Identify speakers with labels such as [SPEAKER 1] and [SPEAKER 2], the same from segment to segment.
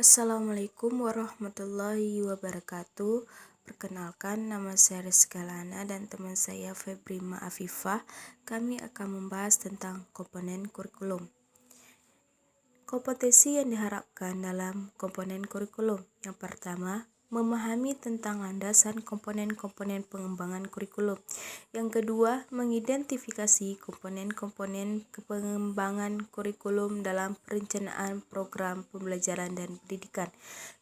[SPEAKER 1] Assalamualaikum warahmatullahi wabarakatuh. Perkenalkan, nama saya Rizka Lana dan teman saya Febrima Afifah. Kami akan membahas tentang komponen kurikulum. Kompetensi yang diharapkan dalam komponen kurikulum. Yang pertama, memahami tentang landasan komponen-komponen pengembangan kurikulum. Yang kedua, mengidentifikasi komponen-komponen pengembangan kurikulum dalam perencanaan program pembelajaran dan pendidikan.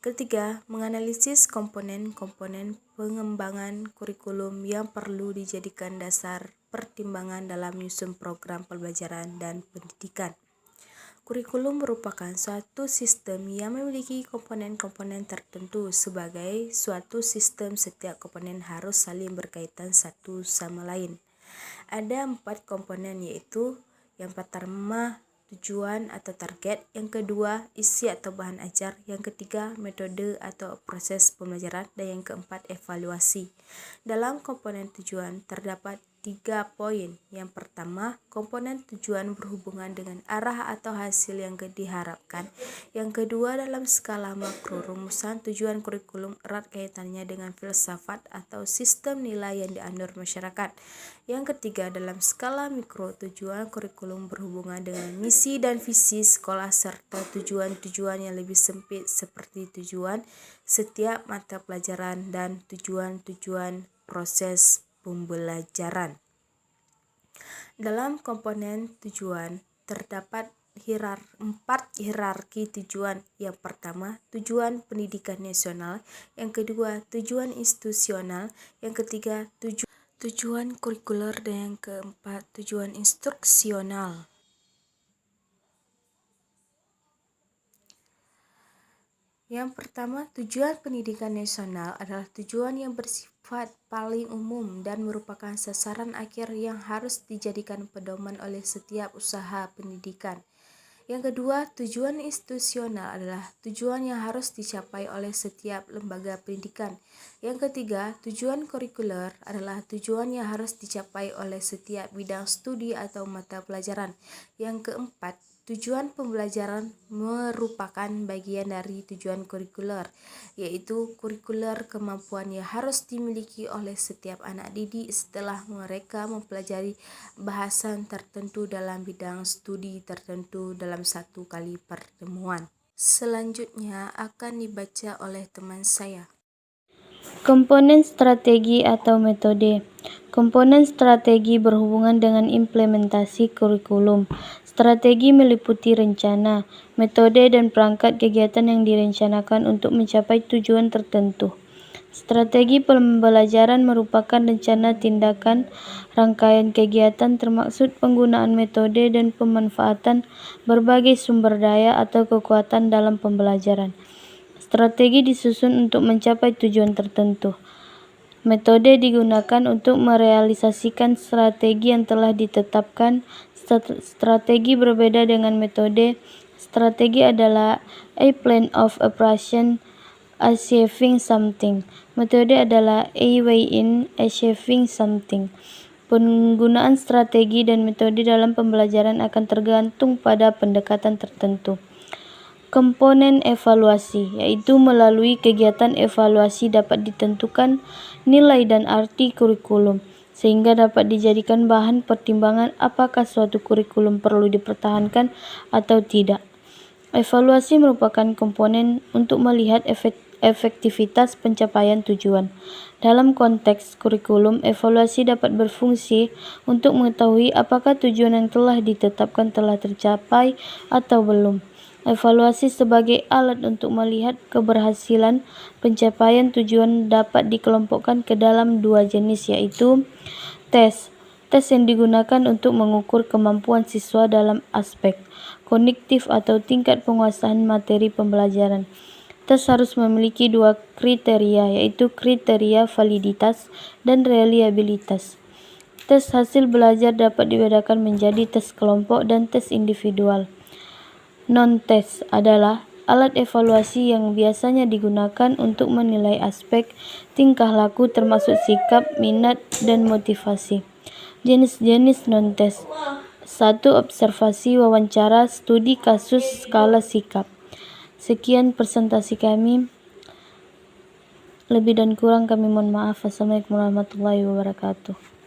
[SPEAKER 1] Ketiga, menganalisis komponen-komponen pengembangan kurikulum yang perlu dijadikan dasar pertimbangan dalam menyusun program pembelajaran dan pendidikan. Kurikulum merupakan suatu sistem yang memiliki komponen-komponen tertentu. Sebagai suatu sistem, setiap komponen harus saling berkaitan satu sama lain. Ada 4 komponen, yaitu yang pertama tujuan atau target, yang kedua isi atau bahan ajar, yang ketiga metode atau proses pembelajaran, dan yang keempat evaluasi. Dalam komponen tujuan terdapat 3 poin. Yang pertama, komponen tujuan berhubungan dengan arah atau hasil yang diharapkan. Yang kedua, dalam skala makro, rumusan tujuan kurikulum erat kaitannya dengan filsafat atau sistem nilai yang dianut masyarakat. Yang ketiga, dalam skala mikro, tujuan kurikulum berhubungan dengan misi dan visi sekolah serta tujuan-tujuan yang lebih sempit seperti tujuan setiap mata pelajaran dan tujuan-tujuan proses pembelajaran. Dalam komponen tujuan terdapat 4 hierarki tujuan. Yang pertama, tujuan pendidikan nasional, yang kedua, tujuan institusional, yang ketiga, tujuan kurikuler, dan yang keempat, tujuan instruksional. Yang pertama, tujuan pendidikan nasional adalah tujuan yang bersifat paling umum dan merupakan sasaran akhir yang harus dijadikan pedoman oleh setiap usaha pendidikan. Yang kedua, tujuan institusional adalah tujuan yang harus dicapai oleh setiap lembaga pendidikan. Yang ketiga, tujuan kurikuler adalah tujuan yang harus dicapai oleh setiap bidang studi atau mata pelajaran. Yang keempat, tujuan pembelajaran merupakan bagian dari tujuan kurikuler, yaitu kurikuler kemampuan yang harus dimiliki oleh setiap anak didik setelah mereka mempelajari bahasan tertentu dalam bidang studi tertentu dalam satu kali pertemuan. Selanjutnya akan dibaca oleh teman saya.
[SPEAKER 2] Komponen strategi atau metode. Komponen strategi berhubungan dengan implementasi kurikulum. Strategi meliputi rencana, metode, dan perangkat kegiatan yang direncanakan untuk mencapai tujuan tertentu. Strategi pembelajaran merupakan rencana tindakan rangkaian kegiatan termaksud penggunaan metode dan pemanfaatan berbagai sumber daya atau kekuatan dalam pembelajaran. Strategi disusun untuk mencapai tujuan tertentu. Metode digunakan untuk merealisasikan strategi yang telah ditetapkan. Strategi berbeda dengan metode. Strategi adalah a plan of operation achieving something. Metode adalah a way in achieving something. Penggunaan strategi dan metode dalam pembelajaran akan tergantung pada pendekatan tertentu. Komponen evaluasi, yaitu melalui kegiatan evaluasi dapat ditentukan nilai dan arti kurikulum, sehingga dapat dijadikan bahan pertimbangan apakah suatu kurikulum perlu dipertahankan atau tidak. Evaluasi merupakan komponen untuk melihat efektivitas pencapaian tujuan. Dalam konteks kurikulum, evaluasi dapat berfungsi untuk mengetahui apakah tujuan yang telah ditetapkan telah tercapai atau belum. Evaluasi sebagai alat untuk melihat keberhasilan pencapaian tujuan dapat dikelompokkan ke dalam 2 jenis, yaitu tes. Tes yang digunakan untuk mengukur kemampuan siswa dalam aspek kognitif atau tingkat penguasaan materi pembelajaran. Tes harus memiliki 2 kriteria, yaitu kriteria validitas dan reliabilitas. Tes hasil belajar dapat dibedakan menjadi tes kelompok dan tes individual. Non-tes adalah alat evaluasi yang biasanya digunakan untuk menilai aspek tingkah laku termasuk sikap, minat, dan motivasi. Jenis-jenis non-tes. 1. Observasi, wawancara, studi kasus, skala sikap. Sekian presentasi kami. Lebih dan kurang kami mohon maaf. Wassalamualaikum warahmatullahi wabarakatuh.